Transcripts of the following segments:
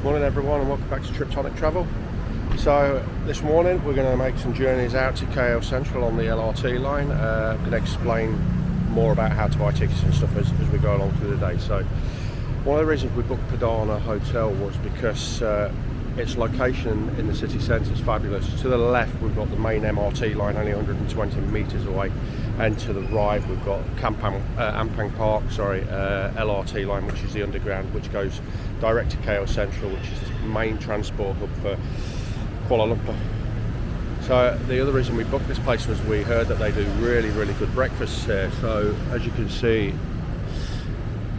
Morning everyone and welcome back to Triptonic Travel. So this morning we're going to make some journeys out to KL Central on the LRT line. I'm going to explain more about how to buy tickets and stuff as we go along through the day. So one of the reasons we booked Padana Hotel was because its location in the city centre is fabulous. To the left we've got the main MRT line only 120 metres away, and to the right we've got Ampang Park, LRT line, which is the underground, which goes direct to KL Central, which is the main transport hub for Kuala Lumpur. So the other reason we booked this place was we heard that they do really good breakfasts here. So as you can see,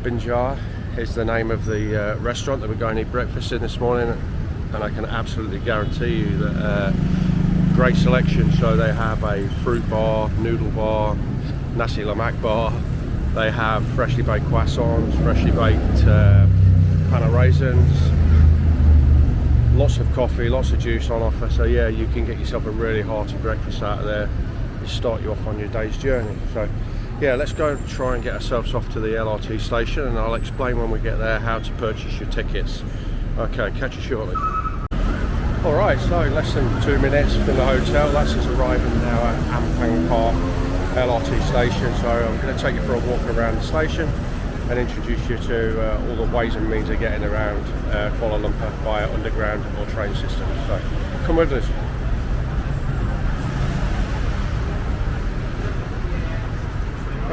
Binjar is the name of the restaurant that we're going to eat breakfast in this morning, and I can absolutely guarantee you that great selection. So they have a fruit bar, noodle bar, nasi lemak bar. They have freshly baked croissants, freshly baked pan of raisins, lots of coffee, lots of juice on offer. So yeah, you can get yourself a really hearty breakfast out of there to start you off on your day's journey. So yeah, let's go try and get ourselves off to the LRT station, and I'll explain when we get there how to purchase your tickets. Okay, catch you shortly. Alright, so less than 2 minutes from the hotel. That's us arriving now at Ampang Park LRT station. So I'm going to take you for a walk around the station and introduce you to all the ways and means of getting around Kuala Lumpur via underground or train system. So come with us.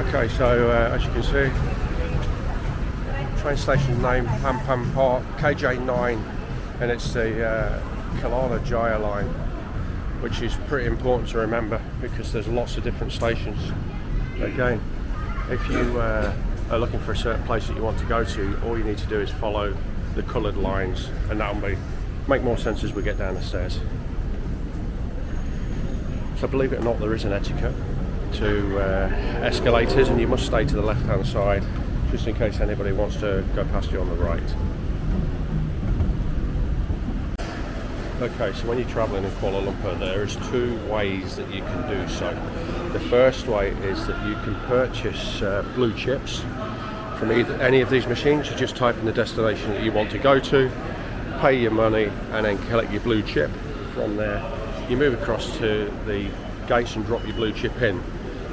Okay, so as you can see, train station name Ampang Park, KJ9, and it's the Kuala Jaya line, which is pretty important to remember because there's lots of different stations. Again, if you are looking for a certain place that you want to go to, all you need to do is follow the coloured lines, and that'll make more sense as we get down the stairs. So believe it or not, there is an etiquette to escalators, and you must stay to the left hand side just in case anybody wants to go past you on the right. Okay, so when you're travelling in Kuala Lumpur, there's two ways that you can do so. The first way is that you can purchase blue chips from any of these machines. You just type in the destination that you want to go to, pay your money, and then collect your blue chip. From there, you move across to the gates and drop your blue chip in.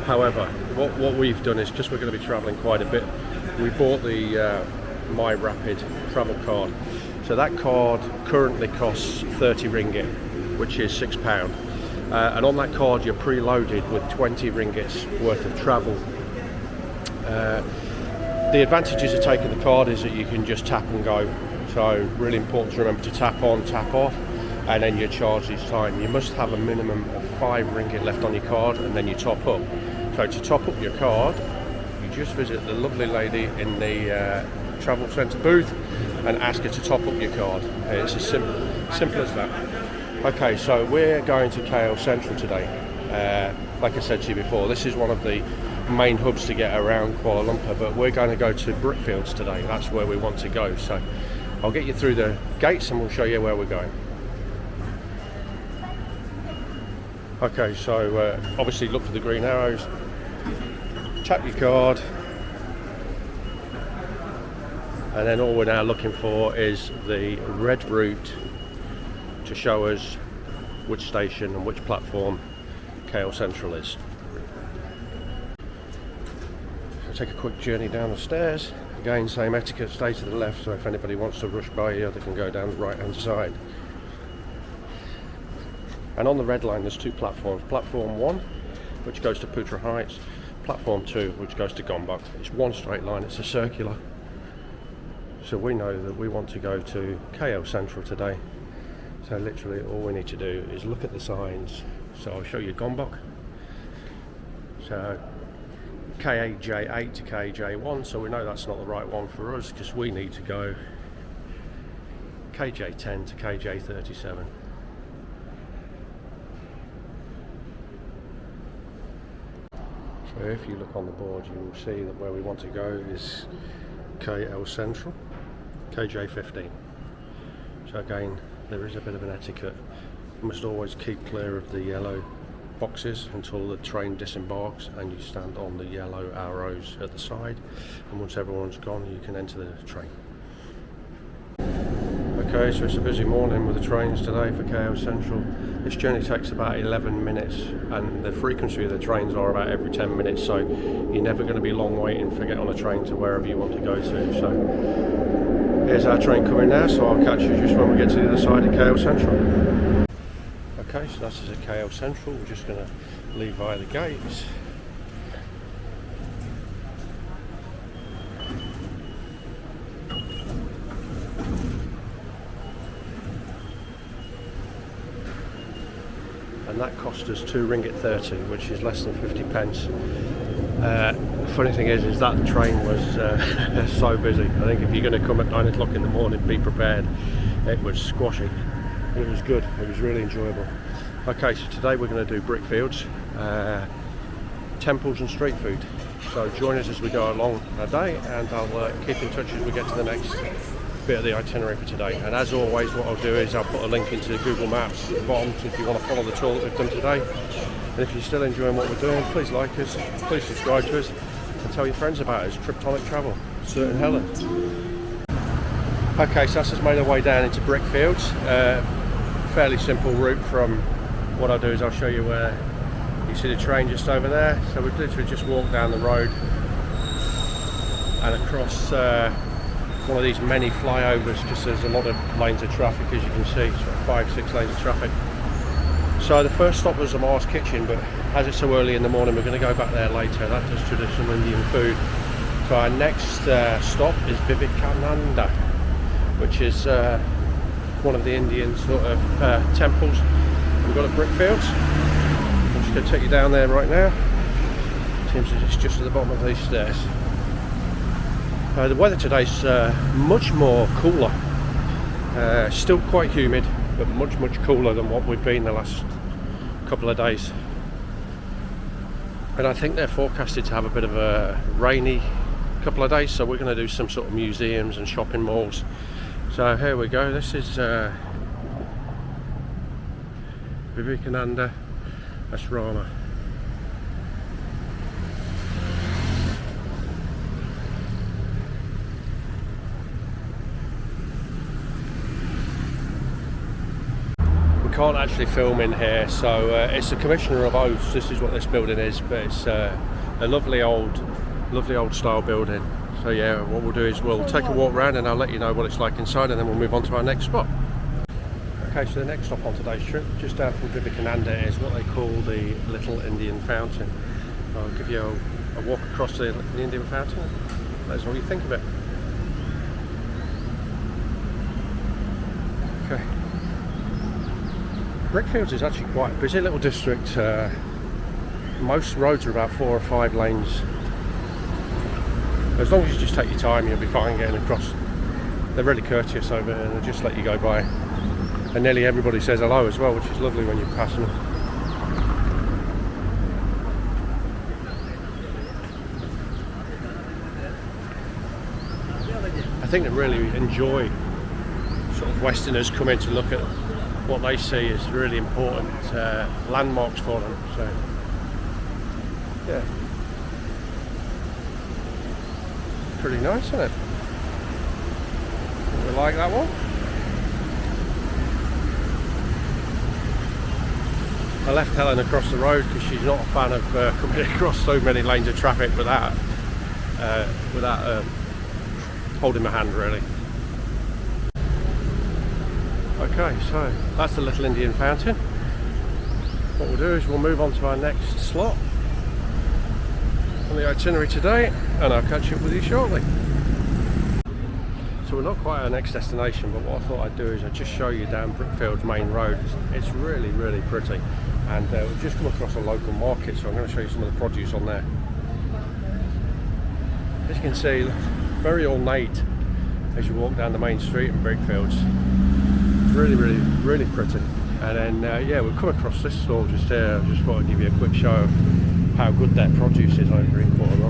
However, what we've done is, because we're going to be travelling quite a bit, we bought the My Rapid travel card. So that card currently costs 30 ringgit, which is £6. And on that card you're preloaded with 20 ringgits worth of travel. The advantages of taking the card is that you can just tap and go. So really important to remember to tap on, tap off, and then you're charged each time. You must have a minimum of 5 ringgit left on your card, and then you top up. So to top up your card, you just visit the lovely lady in the travel centre booth and ask her to top up your card. It's as simple as that. Okay, so we're going to KL Central today. Like I said to you before, this is one of the main hubs to get around Kuala Lumpur, but we're going to go to Brickfields today. That's where we want to go. So I'll get you through the gates and we'll show you where we're going. Okay, so obviously look for the green arrows, tap your card, and then all we're now looking for is the red route to show us which station and which platform KL Central is. I'll take a quick journey down the stairs. Again, same etiquette, stay to the left, so if anybody wants to rush by you, they can go down the right hand side. And on the red line there's two platforms. Platform 1, which goes to Putra Heights. Platform 2, which goes to Gombak. It's one straight line, it's a circular. So we know that we want to go to KL Central today. So literally all we need to do is look at the signs. So I'll show you Gombak. So KJ8 to KJ1, so we know that's not the right one for us because we need to go KJ10 to KJ37. So if you look on the board, you will see that where we want to go is KL Central, KJ15. So again, there is a bit of an etiquette. You must always keep clear of the yellow boxes until the train disembarks, and you stand on the yellow arrows at the side, and once everyone's gone you can enter the train. Okay, so it's a busy morning with the trains today for KL Central. This journey takes about 11 minutes and the frequency of the trains are about every 10 minutes, so you're never going to be long waiting for get on a train to wherever you want to go to. So here's our train coming now, so I'll catch you just when we get to the other side of KL Central. Okay, so this is a KL Central. We're just going to leave via the gates. And that cost us £2.30, which is less than 50 pence. The funny thing is that the train was so busy. I think if you're going to come at 9 o'clock in the morning, be prepared. It was squashy. It was good. It was really enjoyable. Okay, so today we're going to do Brickfields, temples and street food. So join us as we go along our day, and I'll keep in touch as we get to the next bit of the itinerary for today. And as always, what I'll do is I'll put a link into Google Maps at the bottom, so if you want to follow the tour that we've done today. And if you're still enjoying what we're doing, please like us, please subscribe to us, and tell your friends about us. Triptonic Travel, St Helens. Okay, so that's just made our way down into Brickfields. Fairly simple route. From what I'll do is I'll show you where you see the train just over there. So we've literally just walked down the road and across one of these many flyovers, because there's a lot of lanes of traffic, as you can see, sort of 5-6 lanes of traffic. So the first stop was Amar's Kitchen, but as it's so early in the morning, we're going to go back there later. That does traditional Indian food. So our next stop is Vivekananda, which is one of the Indian sort of temples we've got at Brickfields. I'm just going to take you down there right now. Seems as it's just at the bottom of these stairs. The weather today's much more cooler, still quite humid, but much cooler than what we've been the last couple of days. And I think they're forecasted to have a bit of a rainy couple of days, so we're going to do some sort of museums and shopping malls. So here we go, this is Vivekananda Ashrama. Can't actually film in here, so it's the Commissioner of Oaths. This is what this building is, but it's a lovely old style building. So yeah, what we'll do is we'll take a walk around and I'll let you know what it's like inside, and then we'll move on to our next spot. Okay, so the next stop on today's trip, just down from Vivekananda, is what they call the Little Indian Fountain. I'll give you a walk across the Indian Fountain. Let us know what you think of it. Okay. Brickfields is actually quite a busy little district. Most roads are about 4 or 5 lanes. As long as you just take your time, you'll be fine getting across. They're really courteous over here, and they'll just let you go by. And nearly everybody says hello as well, which is lovely when you're passing them. I think they really enjoy sort of Westerners coming to look at what they see is really important landmarks for them. So yeah, pretty nice, isn't it? We like that one. I left Helen across the road because she's not a fan of coming across so many lanes of traffic without holding my hand, really. Okay, so that's the Little Indian Fountain. What we'll do is we'll move on to our next slot on the itinerary today, and I'll catch up with you shortly. So we're not quite our next destination, but what I thought I'd do is I'd just show you down Brickfields main road. It's really pretty, and we've just come across a local market, so I'm going to show you some of the produce on there. As you can see, very ornate as you walk down the main street in Brickfields. Really pretty. And then yeah, we'll come across this stall just here. I just thought I'd give you a quick show of how good their produce is over in Kuala.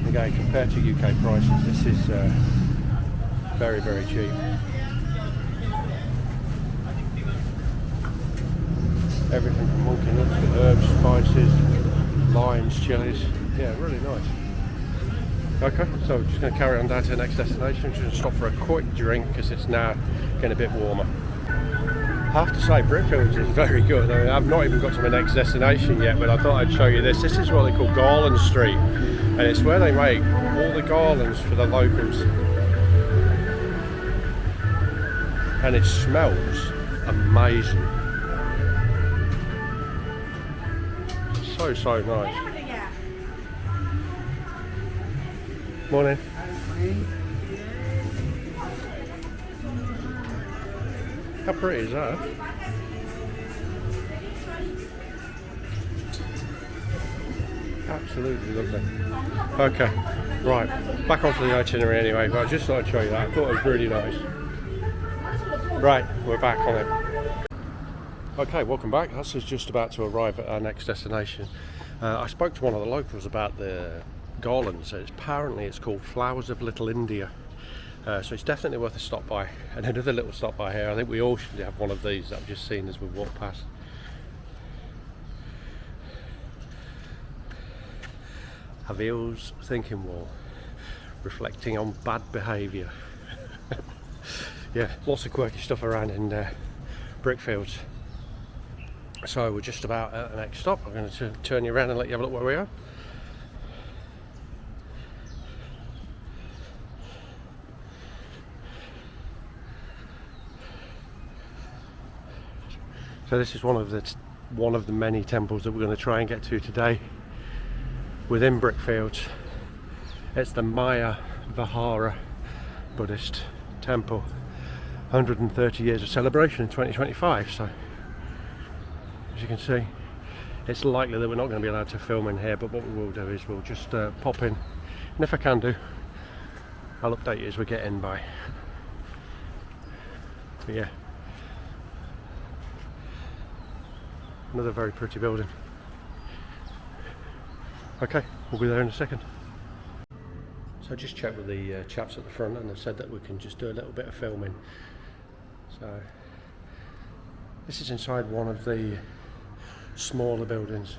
Again, compared to UK prices, this is very cheap. Everything from monkey nuts to herbs, spices, limes, chilies. Yeah, really nice. Okay, so we're just going to carry on down to the next destination. Just going to stop for a quick drink because it's now getting a bit warmer. I have to say, Brickfields is very good. I mean, I've not even got to my next destination yet, but I thought I'd show you this. This is what they call Garland Street, and it's where they make all the garlands for the locals. And it smells amazing. So nice. Morning. How pretty is that? Absolutely lovely. Okay, right, back onto the itinerary anyway, but I just thought I'd show you that. I thought it was really nice. Right, we're back on it. Okay, welcome back. Us is just about to arrive at our next destination. I spoke to one of the locals about the garlands. Apparently it's called Flowers of Little India. So it's definitely worth a stop by. And another little stop by here. I think we all should have one of these that I've just seen as we walk past. Havil's thinking wall, reflecting on bad behaviour. Yeah, lots of quirky stuff around in Brickfields. So we're just about at the next stop. I'm going to turn you around and let you have a look where we are. So this is one of the many temples that we're going to try and get to today within Brickfields. It's the Maya Vihara Buddhist temple. 130 years of celebration in 2025. So as you can see, it's likely that we're not going to be allowed to film in here, but what we will do is we'll just pop in, and if I can do, I'll update you as we get in by. But yeah, another very pretty building. Okay, we'll be there in a second. So I just checked with the chaps at the front, and they've said that we can just do a little bit of filming. So this is inside one of the smaller buildings.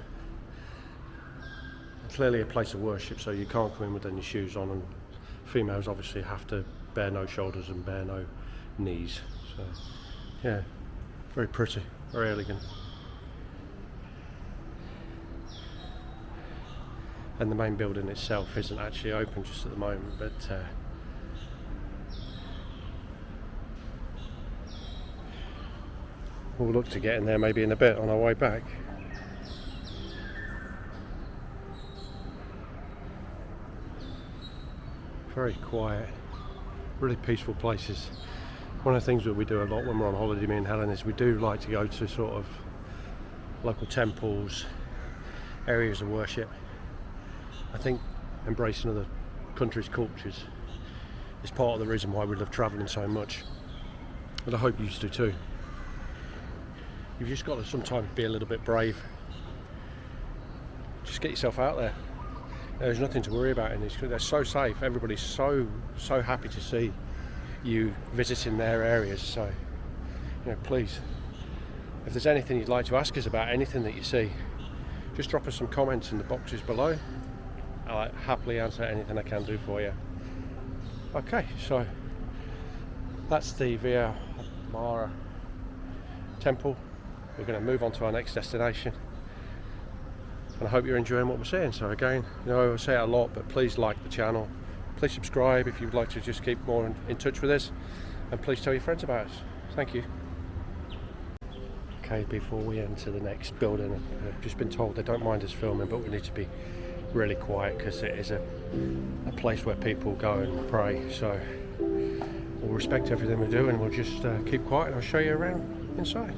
Clearly a place of worship, so you can't come in with any shoes on, and females obviously have to bare no shoulders and bare no knees. So yeah, very pretty, very elegant. And the main building itself isn't actually open just at the moment, but we'll look to get in there maybe in a bit on our way back. Very quiet, really peaceful places. One of the things that we do a lot when we're on holiday, me and Helen, is we do like to go to sort of local temples, areas of worship. I think embracing other countries' cultures is part of the reason why we love travelling so much, and I hope you do too. You've just got to sometimes be a little bit brave. Just get yourself out there. There's nothing to worry about in these. They're so safe. Everybody's so happy to see you visiting their areas. So, you know, please, if there's anything you'd like to ask us about, anything that you see, just drop us some comments in the boxes below. I'll happily answer anything I can do for you. Okay, so that's the Vihara temple. We're going to move on to our next destination, and I hope you're enjoying what we're seeing. So again, you know, I say it a lot, but please like the channel, please subscribe if you'd like to just keep more in touch with us, and please tell your friends about us. Thank you. Okay, before we enter the next building, I've just been told they don't mind us filming, but we need to be really quiet because it is a place where people go and pray. So we'll respect everything we do, and we'll just keep quiet, and I'll show you around inside.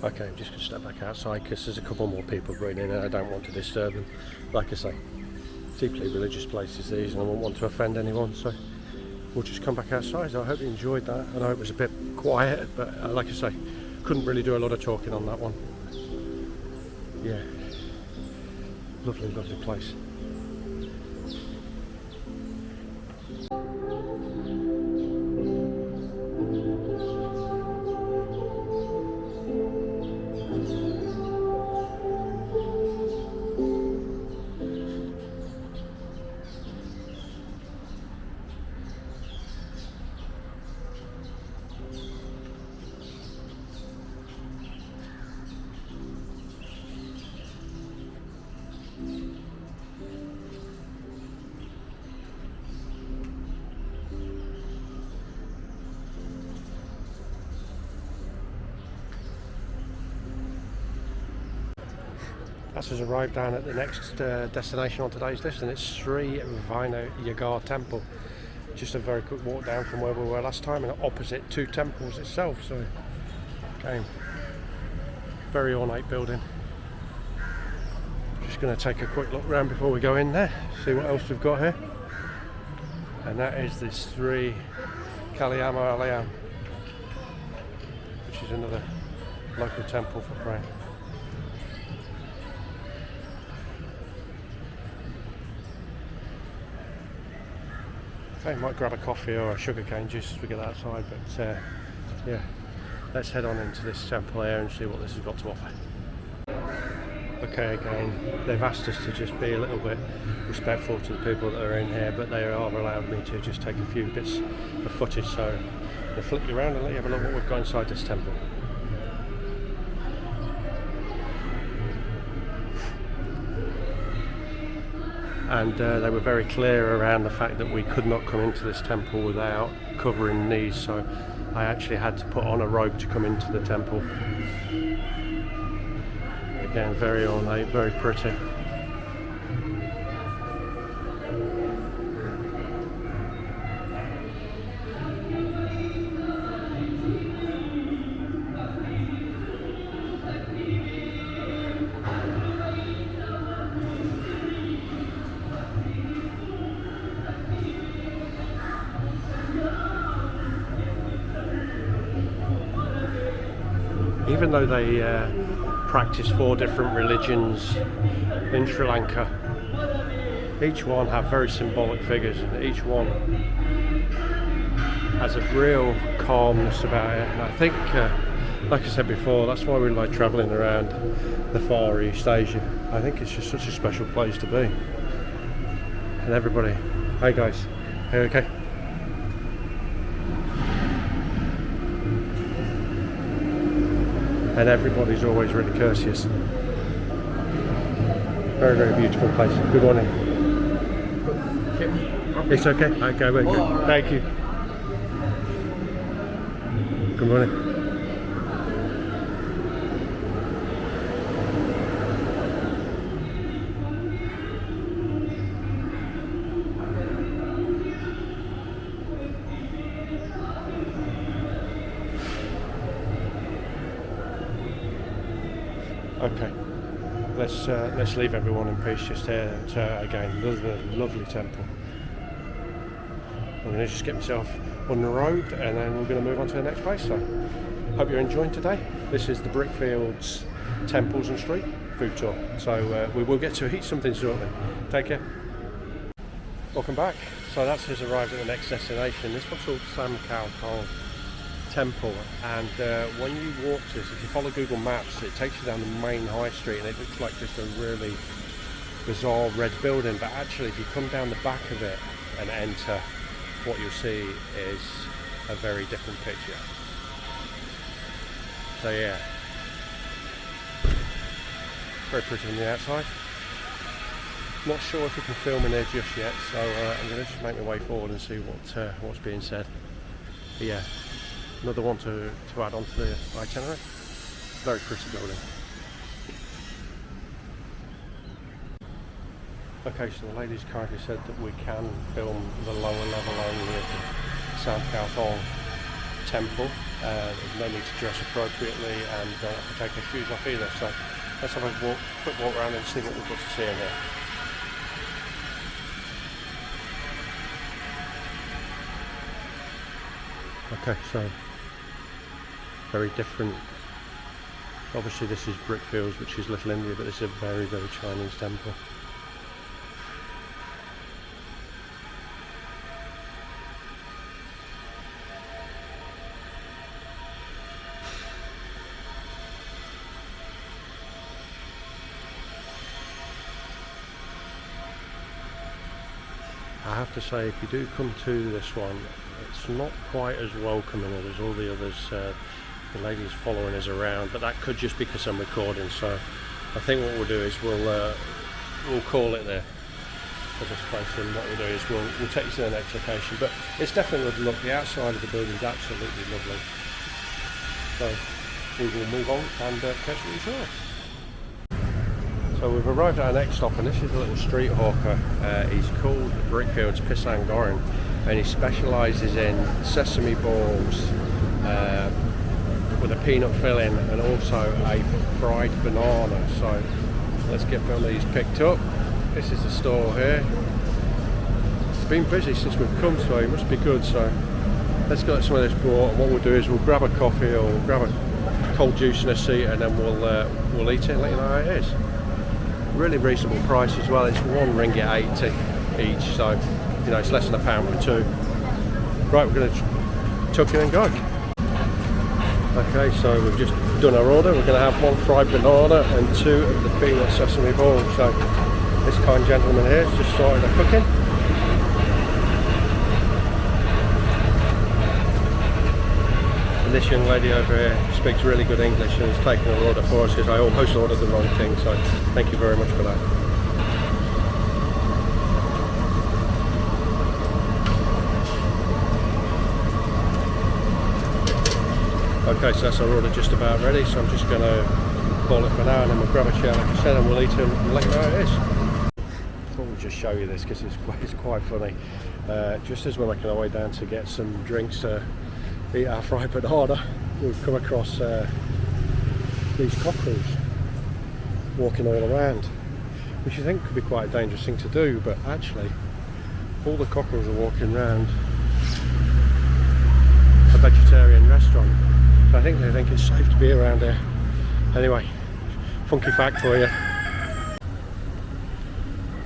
Okay, I'm just going to step back outside because there's a couple more people going in and I don't want to disturb them. Like I say, deeply religious places these, and I won't want to offend anyone, so we'll just come back outside. So I hope you enjoyed that. I know it was a bit quiet, but like I say, couldn't really do a lot of talking on that one. Yeah, lovely, lovely place. That's us arrived down at the next destination on today's list, and it's Sri Vinayagar Temple. Just a very quick walk down from where we were last time, and opposite two temples itself. So, again, very ornate building. Just going to take a quick look around before we go in there, see what else we've got here. And that is the Sri Kalyama Alayam, which is another local temple for praying. I might grab a coffee or a sugarcane juice as we get outside, but yeah, let's head on into this temple here and see what this has got to offer. Okay, again, they've asked us to just be a little bit respectful to the people that are in here, but they are allowed me to just take a few bits of footage, so I'll flip you around and let you have a look at what we've got inside this temple. And they were very clear around the fact that we could not come into this temple without covering knees, so I actually had to put on a robe to come into the temple. Again, very ornate, very pretty. Even though they practice 4 different religions in Sri Lanka, each one have very symbolic figures, and each one has a real calmness about it. And I think, like I said before, that's why we like travelling around the Far East Asia. I think it's just such a special place to be. And everybody, hey guys, are you okay? And everybody's always really courteous. Very, very beautiful place. Good morning. It's okay? Okay, we're good. Thank you. Good morning. Okay, let's leave everyone in peace just here. Again, another lovely temple. I'm going to just get myself unrobed and then we're going to move on to the next place. So, hope you're enjoying today. This is the Brickfields Temples and Street food tour. So we will get to eat something shortly. Take care. Welcome back. So that's us arrived at the next destination. This one's called Sam Khao Thong Temple, and when you walk to this, if you follow Google Maps, it takes you down the main high street and it looks like just a really bizarre red building, but actually if you come down the back of it and enter, what you'll see is a very different picture. So yeah, very pretty on the outside. Not sure if we can film in there just yet, so I'm going to just make my way forward and see what's being said. But yeah, another one to add on to the itinerary. Very pretty building. Okay, so the ladies kindly said that we can film the lower level only of the Sam Khao Thong Temple. There's no need to dress appropriately, and don't have to take our shoes off either. So let's have a quick walk around and see what we've got to see in here. Okay, so very different. Obviously this is Brickfields, which is Little India, but this is a very, very Chinese temple. I have to say, if you do come to this one, it's not quite as welcoming as all the others. The lady's following us around, but that could just be because I'm recording. So I think what we'll do is we'll call it there for this place, and what we'll do is we'll take you to the next location. But it's definitely a good look. The outside of the building is absolutely lovely. So we will move on and catch you shortly. So we've arrived at our next stop, and this is a little street hawker. He's called Brickfields Pisang Goreng, and he specialises in sesame balls with a peanut filling and also a fried banana. So let's get one of these picked up. This is the store here. It's been busy since we've come, so it must be good. So let's get some of this brought, and what we'll do is we'll grab a coffee or we'll grab a cold juice in a seat, and then we'll eat it and let you know how it is. Really reasonable price as well. It's RM1.80 each, so you know it's less than £1 for two. Right, we're going to tuck in and go. Okay, so we've just done our order. We're going to have 1 fried banana and 2 of the peanut sesame balls. So this kind gentleman here has just started the cooking. And this young lady over here speaks really good English and has taken our order for us, because I almost ordered the wrong thing, so thank you very much for that. Okay, so that's our order just about ready, so I'm just going to call it for now, and then we'll grab a chair like I said, and we'll eat it and let you know how it is. I thought we'd just show you this because it's quite funny. Just as we're making our way down to get some drinks to eat our fried banana, we've come across these cockerels walking all around, which you think could be quite a dangerous thing to do, but actually all the cockerels are walking around a vegetarian restaurant, so I think they think it's safe to be around here. Anyway, funky fact for you.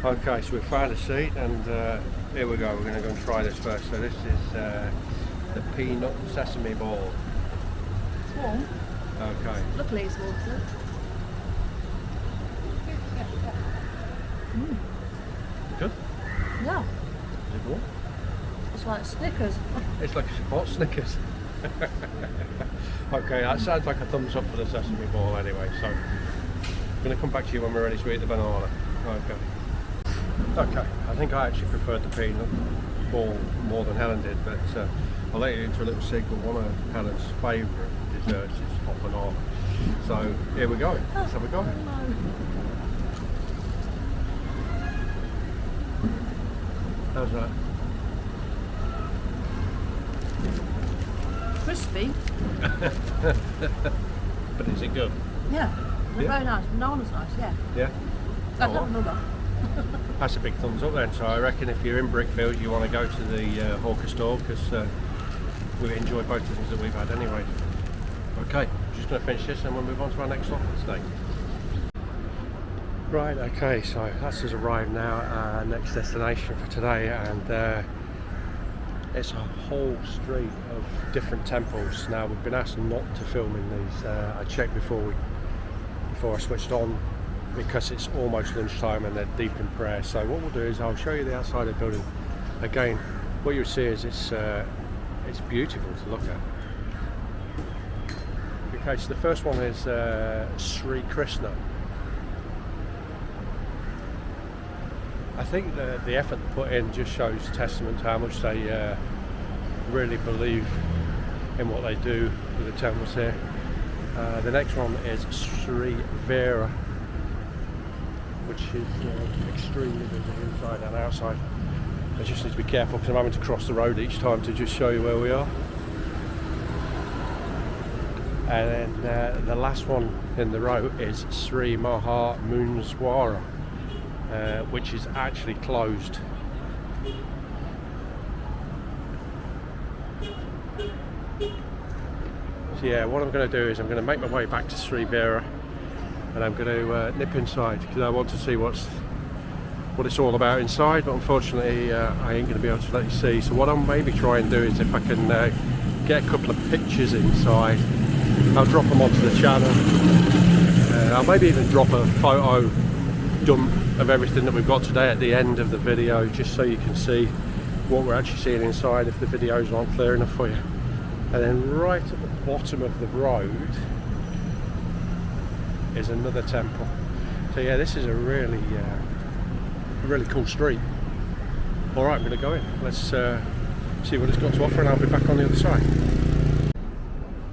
Okay, so we've found a seat, and here we go. We're going to go and try this first. So this is the peanut sesame ball. It's warm. Okay. Luckily it's warm, sir. Good? Yeah. Is it warm? It's like Snickers. It's like hot Snickers. Okay, that sounds like a thumbs up for the sesame ball anyway, so I'm going to come back to you when we're ready to eat the banana. Okay, I think I actually preferred the peanut ball more than Helen did, but I'll let you into a little secret. One of Helen's favourite desserts is hot banana. So here we go, let's have a go. How's that? Crispy. But is it good? Yeah. They're very nice. Banana's nice, yeah. Yeah? I'd love another. That's a big thumbs up then. So I reckon if you're in Brickfields, you want to go to the hawker store, because we enjoy both the things that we've had anyway. Okay, I'm just going to finish this and we'll move on to our next stop for today. Right, okay, so that's us arrived now at our next destination for today, and it's a whole street of different temples. Now we've been asked not to film in these. I checked before I switched on, because it's almost lunchtime and they're deep in prayer. So what we'll do is I'll show you the outside of the building. Again, what you'll see is it's beautiful to look at. Okay, so the first one is Sri Krishna. I think the effort they put in just shows testament to how much they really believe in what they do with the temples here. The next one is Sri Vera, which is extremely busy inside and outside. I just need to be careful because I'm having to cross the road each time to just show you where we are. And then the last one in the row is Sri Maha Munswara, which is actually closed. So yeah, what I'm going to do is I'm going to make my way back to Sri Vera, and I'm going to nip inside because I want to see what it's all about inside, but unfortunately I ain't going to be able to let you see. So what I'll maybe try and do is if I can get a couple of pictures inside, I'll drop them onto the channel. I'll maybe even drop a photo dump of everything that we've got today at the end of the video, just so you can see what we're actually seeing inside if the videos aren't clear enough for you. And then right at the bottom of the road is another temple. So yeah, this is a really cool street. Alright, I'm going to go in. Let's see what it's got to offer, and I'll be back on the other side.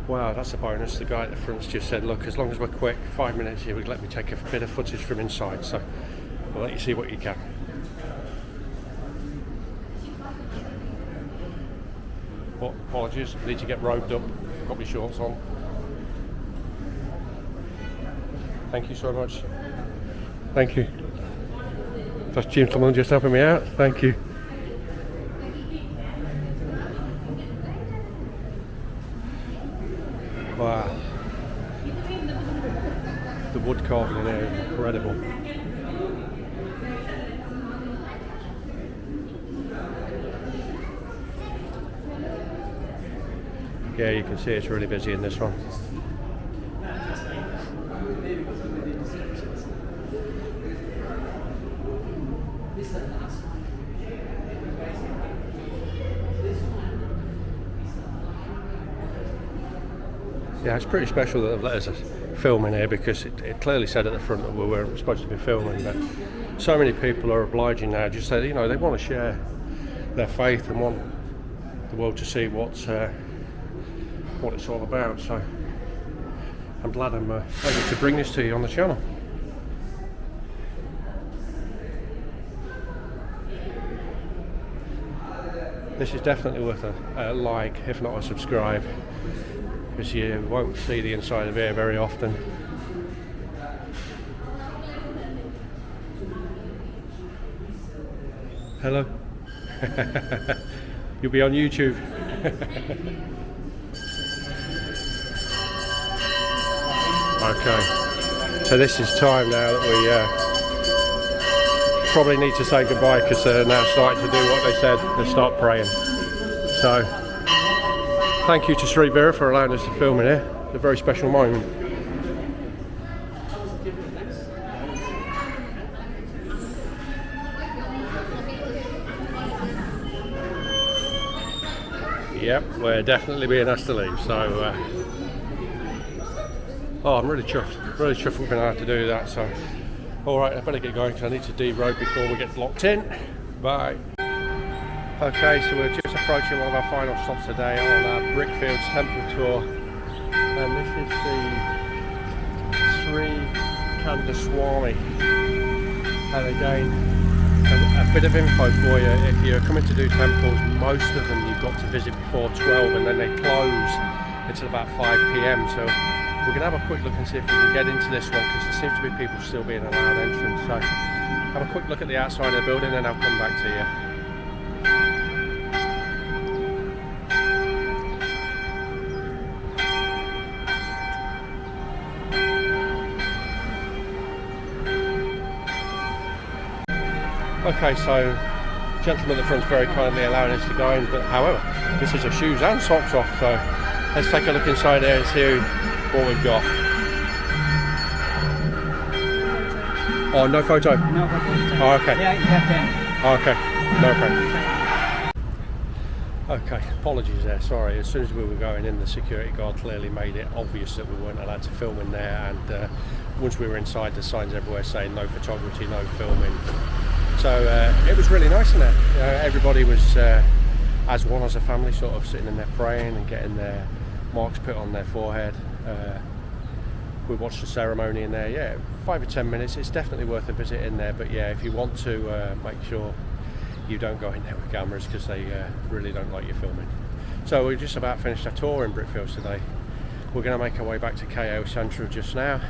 Wow, that's a bonus. The guy at the front's just said, look, as long as we're quick, 5 minutes, he would let me take a bit of footage from inside, so we'll let you see what you can. But apologies, I need to get robed up, got my shorts on. Thank you so much. Thank you. That's gentleman just helping me out, thank you. Wow. The wood carving in there is incredible. Yeah, you can see it's really busy in this one. Yeah, it's pretty special that they've let us film in here, because it clearly said at the front that we weren't supposed to be filming, but so many people are obliging now, just say, you know, they want to share their faith and want the world to see what it's all about. So I'm glad I'm able to bring this to you on the channel. This is definitely worth a like, if not a subscribe, because you won't see the inside of here very often. Hello. You'll be on YouTube. Okay, so this is time now that we probably need to say goodbye, because they're now starting to do what they said, they start praying. So thank you to Sri Vera for allowing us to film in here. It's a very special moment. Yep, we're definitely being asked to leave, so oh, I'm really chuffed we've been able to do that. So alright, I better get going because I need to de-road before we get locked in. Bye. Okay, so we're just approaching one of our final stops today on our Brickfields temple tour, and this is the Sri Kandaswamy. And again, a bit of info for you: if you're coming to do temples, most of them you've got to visit before 12, and then they close until about 5 PM. So we're going to have a quick look and see if we can get into this one, because there seems to be people still being allowed entrance. So have a quick look at the outside of the building, and I'll come back to you. Okay, so gentleman at the front's very kindly allowing us to go in, but however, this is a shoes and socks off, so let's take a look inside there and see what we've got. Oh, no photo? No photo. Oh, okay. Yeah, you have Oh, okay. No problem. Okay, apologies there, sorry. As soon as we were going in, the security guard clearly made it obvious that we weren't allowed to film in there, and once we were inside, the signs everywhere saying no photography, no filming. So it was really nice in there. Everybody was as one as a family, sort of sitting in there praying and getting their marks put on their forehead. We watched the ceremony in there. Yeah, 5 or 10 minutes. It's definitely worth a visit in there, but yeah, if you want to make sure you don't go in there with cameras, because they really don't like you filming. So we just about finished our tour in Brickfields today. we're going to make our way back to KO Central just now.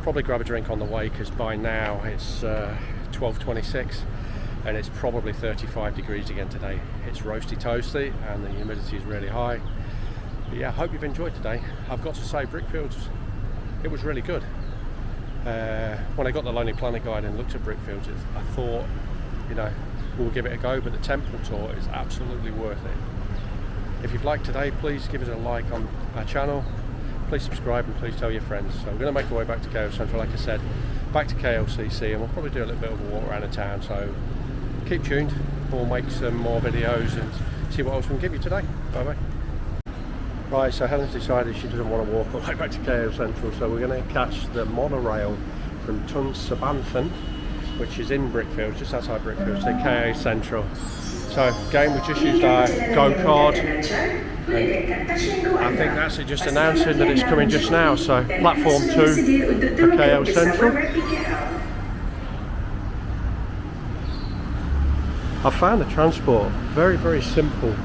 Probably grab a drink on the way because by now it's 12:26 and it's probably 35 degrees again today. It's roasty toasty and the humidity is really high. But yeah, I hope you've enjoyed today. I've got to say, Brickfields, it was really good. When I got the Lonely Planet guide and looked at Brickfields, I thought, you know, we'll give it a go, but the temple tour is absolutely worth it. If you've liked today, please give us a like on our channel, please subscribe and please tell your friends. So we're going to make our way back to KO Central, like I said, back to KLCC, and we'll probably do a little bit of a walk around the town, so keep tuned. We'll make some more videos and see what else we can give you today. Bye bye. Right, so Helen's decided she doesn't want to walk all the way back to KO Central, so we're going to catch the monorail from Tun Sabanthan, which is in Brickfields, just outside Brickfields, to KO Central. So again, we just used our Go card, and I think that's it, just announcing that it's coming just now. So platform 2 for KO Central. I found the transport very simple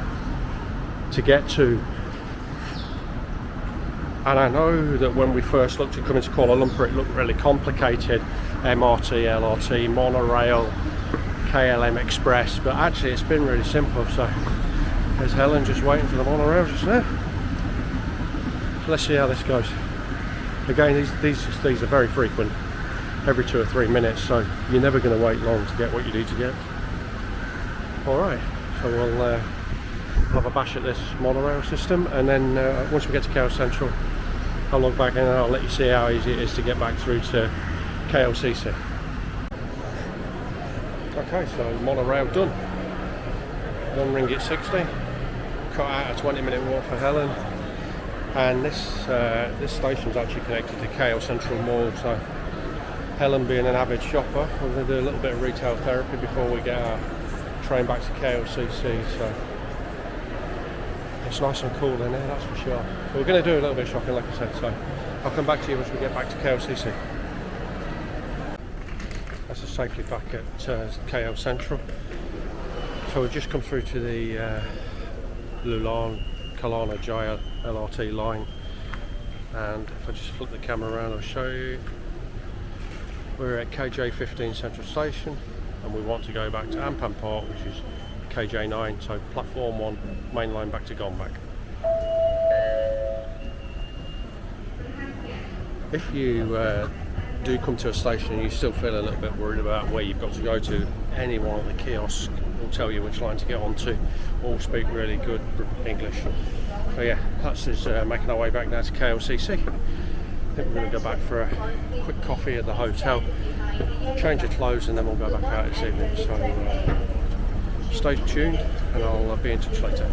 to get to, and I know that when we first looked at coming to Kuala Lumpur it looked really complicated, MRT, LRT, monorail, KLM Express, but actually it's been really simple. So there's Helen just waiting for the monorail just now. So let's see how this goes. Again, these are very frequent, every 2 or 3 minutes, so you're never going to wait long to get what you need to get. Alright, so we'll have a bash at this monorail system, and then once we get to KO Central I'll log back in and I'll let you see how easy it is to get back through to KLCC. Okay, so monorail done. £1.60. Cut out a 20-minute walk for Helen, and this station's actually connected to KO Central Mall, so Helen being an avid shopper, we're going to do a little bit of retail therapy before we get our train back to KLCC. So it's nice and cool in there, that's for sure. But we're going to do a little bit of shopping, like I said, so I'll come back to you once we get back to KLCC. That's us safely back at KL Central. So we've just come through to the Lulan Kuala Jaya LRT line, and if I just flip the camera around I'll show you. We're at KJ15 Central Station and we want to go back to Ampan Park, which is KJ9, so platform 1, main line back to Gombak. If you do come to a station and you still feel a little bit worried about where you've got to go to, any one of the kiosks will tell you which line to get onto. All speak really good English. So yeah, that's us making our way back now to KLCC. I think we're going to go back for a quick coffee at the hotel, change of clothes, and then we'll go back out this evening. So stay tuned and I'll be in touch later.